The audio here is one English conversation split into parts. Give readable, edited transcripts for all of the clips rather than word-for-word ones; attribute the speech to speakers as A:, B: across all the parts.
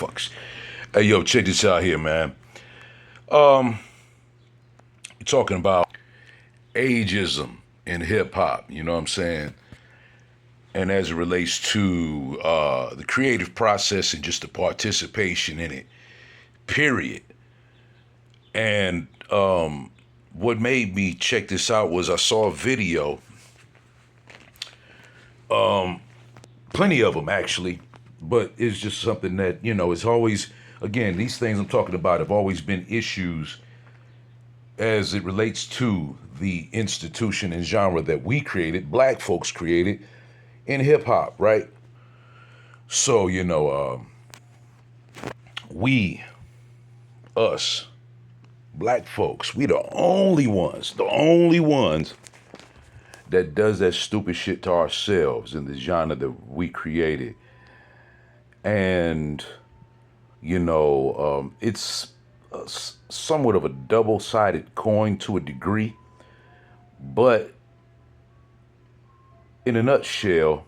A: fucks. Hey, yo, check this out here, man. You're talking about ageism in hip hop, you know what I'm saying? And as it relates to the creative process and just the participation in it, period. And what made me check this out was I saw a video, plenty of them actually, but it's just something that, it's always, again, these things I'm talking about have always been issues as it relates to the institution and genre that we created, black folks created in hip hop, right? So, we, us, black folks, we the only ones that does that stupid shit to ourselves in the genre that we created. And, it's somewhat of a double-sided coin to a degree, but in a nutshell,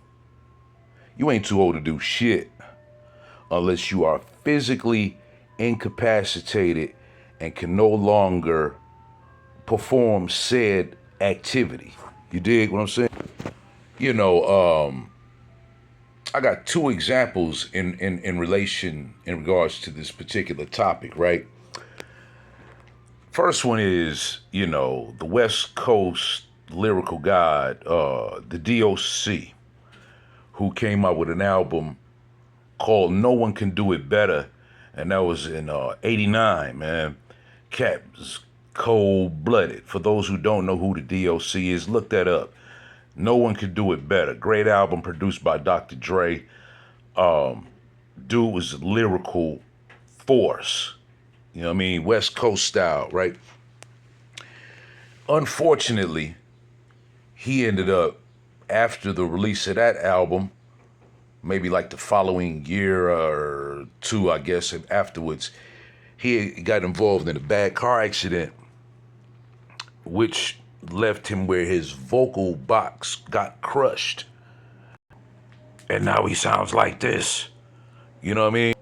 A: you ain't too old to do shit unless you are physically incapacitated and can no longer perform said activity. You dig what I'm saying? I got two examples in relation in regards to this particular topic, right? First one is, the West Coast lyrical god, the D.O.C, who came out with an album called No One Can Do It Better, and that was in '89, man. Cat was cold-blooded. For those who don't know who the D.O.C is, look that up. No One Can Do It Better. Great album produced by Dr. Dre. Dude was a lyrical force. You know what I mean? West Coast style, right? Unfortunately, he ended up, after the release of that album, maybe like the following year or two, I guess, and afterwards, he got involved in a bad car accident, which left him where his vocal box got crushed. And now he sounds like this. You know what I mean?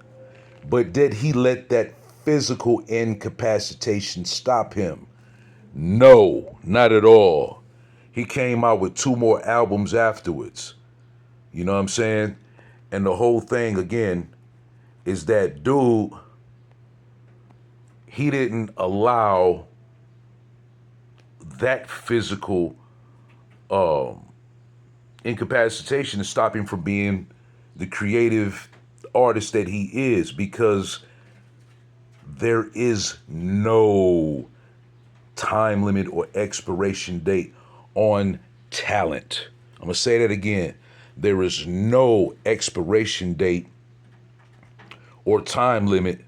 A: But did he let that physical incapacitation stop him? No, not at all. He came out with two more albums afterwards. You know what I'm saying? And the whole thing, again, is that dude, he didn't allow that physical incapacitation to stop him from being the creative artist that he is, because there is no time limit or expiration date on talent. I'm going to say that again. There is no expiration date or time limit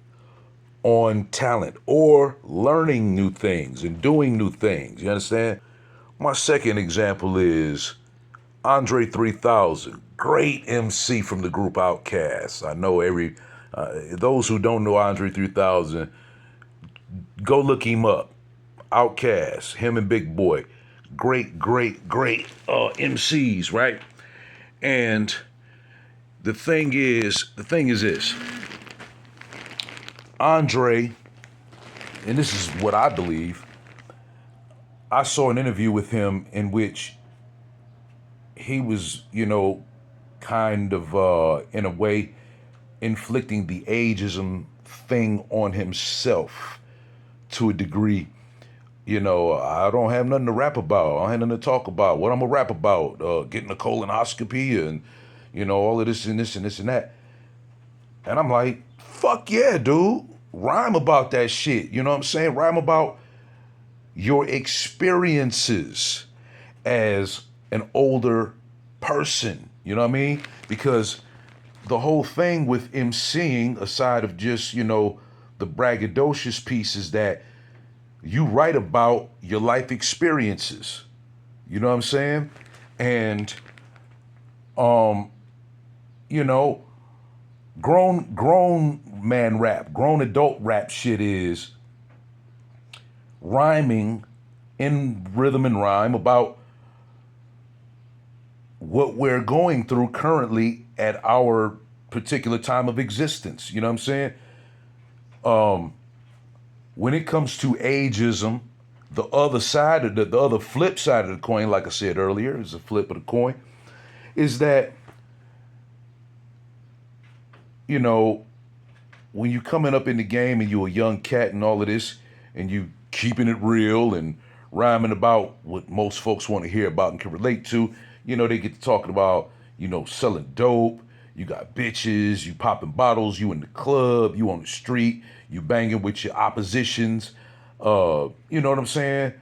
A: on talent or learning new things and doing new things. You understand? My second example is Andre 3000, great MC from the group Outkast. I know those who don't know Andre 3000, go look him up. Outkast, him and Big Boy, great MCs, right? And the thing is this. Andre, and this is what I believe, I saw an interview with him in which he was, kind of, in a way, inflicting the ageism thing on himself to a degree. I don't have nothing to rap about. I don't have nothing to talk about. What I'm gonna rap about? Getting a colonoscopy and, all of this and this and this and that. And I'm like, fuck yeah, dude. Rhyme about that shit. You know what I'm saying? Rhyme about your experiences as an older person. You know what I mean? Because the whole thing with MCing, aside of just, the braggadocious piece, is that you write about your life experiences. You know what I'm saying? And, grown man rap, grown adult rap shit is rhyming in rhythm and rhyme about what we're going through currently at our particular time of existence. You know what I'm saying? When it comes to ageism, the other side of the other flip side of the coin, like I said earlier, is a flip of the coin, is that, you know, when you coming up in the game and you a young cat and all of this, and you keeping it real and rhyming about what most folks want to hear about and can relate to, you know, they get to talking about, you know, selling dope, you got bitches, you popping bottles, you in the club, you on the street, you banging with your oppositions, you know what I'm saying?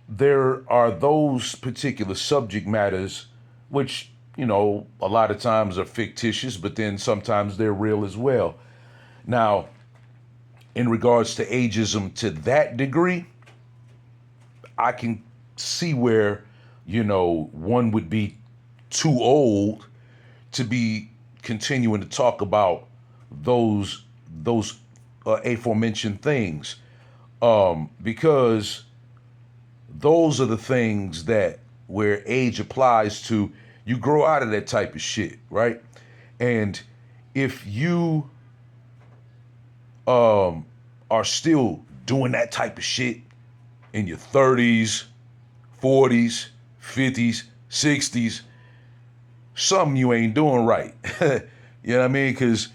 A: There are those particular subject matters which, you know, a lot of times are fictitious, but then sometimes they're real as well. Now, in regards to ageism to that degree, I can see where, you know, one would be too old to be continuing to talk about those aforementioned things, because those are the things that where age applies to. You grow out of that type of shit, right? And if you are still doing that type of shit in your 30s, 40s, 50s, 60s, something you ain't doing right. You know what I mean? Because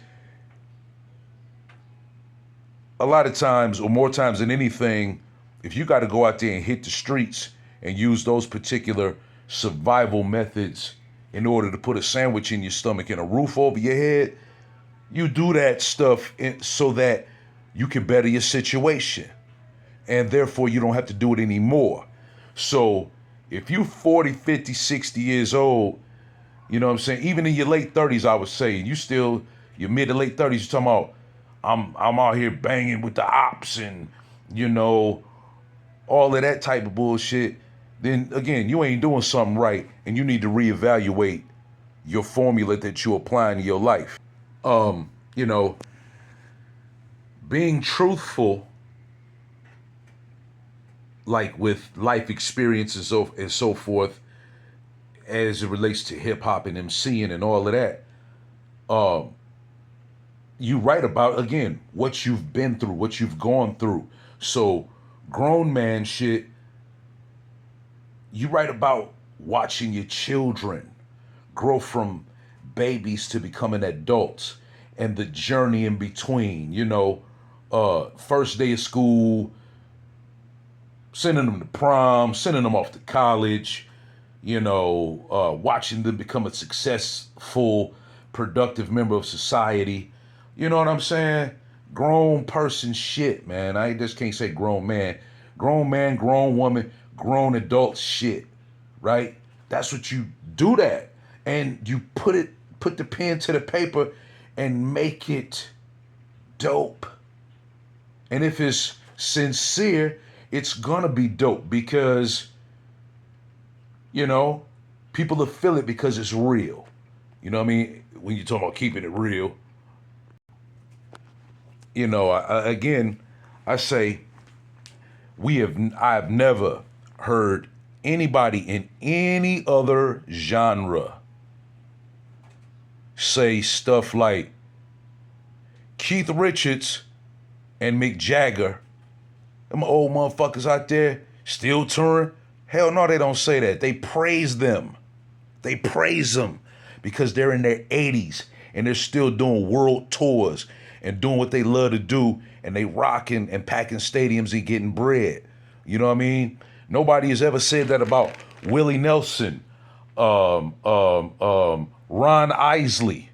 A: a lot of times, or more times than anything, if you got to go out there and hit the streets and use those particular survival methods in order to put a sandwich in your stomach and a roof over your head, you do that stuff so that you can better your situation. And therefore, you don't have to do it anymore. So if you 40, 50, 60 years old, you know what I'm saying? Even in your late 30s, I would say, you still, your mid to late 30s, you're talking about, I'm out here banging with the ops and, you know, all of that type of bullshit. Then again, you ain't doing something right, and you need to reevaluate your formula that you're applying to your life. You know, being truthful, like with life experiences and so forth, as it relates to hip hop and MCing and all of that, you write about, again, what you've been through, what you've gone through. So grown man shit, you write about watching your children grow from babies to becoming adults and the journey in between, you know, first day of school, sending them to prom, sending them off to college, you know, watching them become a successful, productive member of society. You know what I'm saying? Grown person shit, man. I just can't say grown man. Grown man, grown woman, grown adult shit, right? That's what you do that. And you put the pen to the paper and make it dope. And if it's sincere, it's gonna be dope because, you know, people will feel it because it's real. You know what I mean? When you're talking about keeping it real, you know, again, I say I've never heard anybody in any other genre say stuff like Keith Richards and Mick Jagger, them old motherfuckers out there still touring. Hell no, they don't say that. They praise them. They praise them because they're in their 80s and they're still doing world tours and doing what they love to do, and they rocking and packing stadiums and getting bread. You know what I mean? Nobody has ever said that about Willie Nelson, Ron Isley,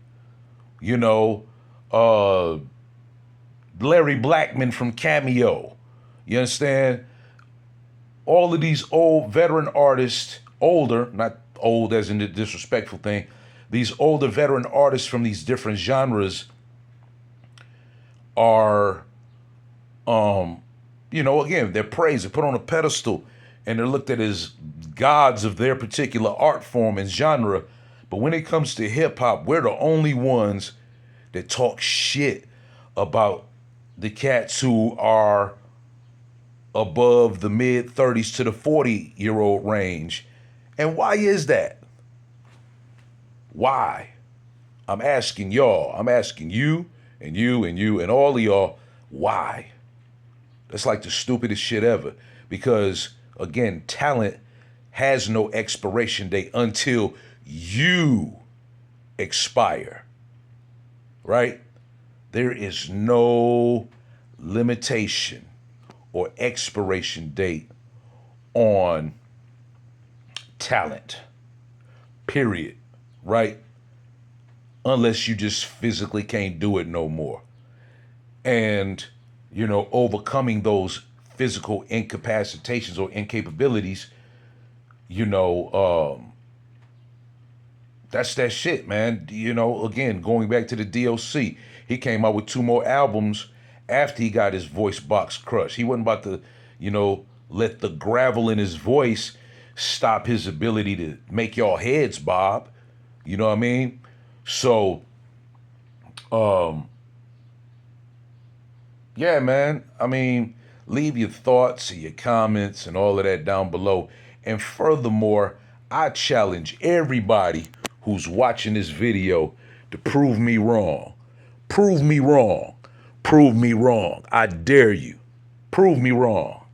A: you know, Larry Blackman from Cameo. You understand? All of these old veteran artists, older, not old as in the disrespectful thing, these older veteran artists from these different genres are, you know, again, they're praised, they're put on a pedestal, and they're looked at as gods of their particular art form and genre. But when it comes to hip hop, we're the only ones that talk shit about the cats who are above the mid 30s to the 40-year-old range. And why is that? Why? I'm asking y'all, I'm asking you and you and you and all of y'all, why? That's like the stupidest shit ever. Because again, talent has no expiration date until you expire, right? There is no limitation or expiration date on talent, period, right? Unless you just physically can't do it no more. And, overcoming those physical incapacitations or incapabilities, you know, that's that shit, man. Again, going back to the D.O.C., he came out with 2 more albums after he got his voice box crushed. He wasn't about to, let the gravel in his voice stop his ability to make y'all heads bob. You know what I mean? So, yeah, man. I mean, leave your thoughts and your comments and all of that down below. And furthermore, I challenge everybody who's watching this video to prove me wrong. Prove me wrong. Prove me wrong. I dare you. Prove me wrong.